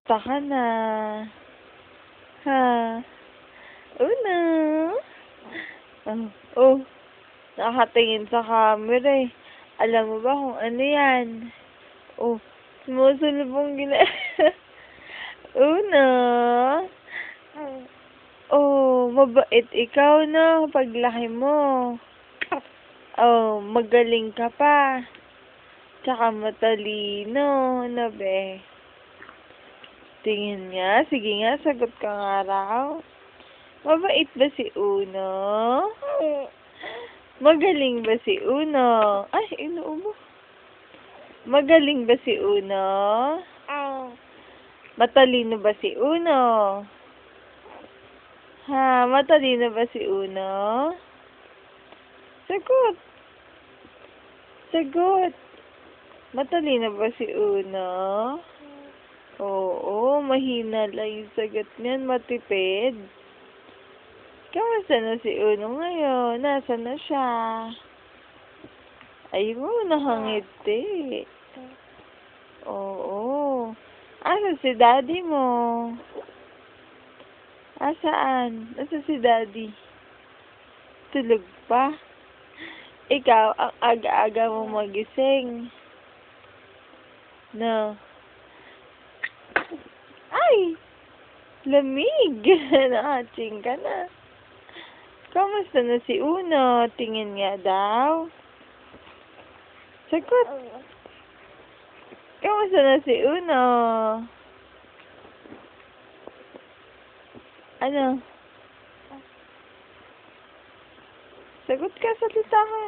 Kamusta ka na? Ha? Una? Oh, nakatingin sa camera eh. Alam mo ba kung ano yan? Oh, sumusulubong Una? Oh, mabait ikaw na paglaki mo. Oh, magaling ka pa. Tsaka matalino, na be. Tingin nga, sige nga, sagot ka nga raw. Mabait ba si Uno? Magaling ba si Uno? Ay, inuubo. Magaling ba si Uno? Matalino ba si Uno? Ha, matalino ba si Uno? Sagot. Sagot. Matalino ba si Uno? Oo, mahina lang yung sagot niyan, matipid. Kamusta na si Uno ngayon? Nasaan na siya? Ayun, nakangiti. Oo. Asa si daddy mo? Asaan? Asa si daddy? Tulog pa? Ikaw, ang aga-aga mo magising. No. Ay! Lamig! Nakaching ka na. Kamusta na si Uno? Tingin nga daw. Sagot. Kamusta na si Uno? Ano? Sagot ka, salita ka.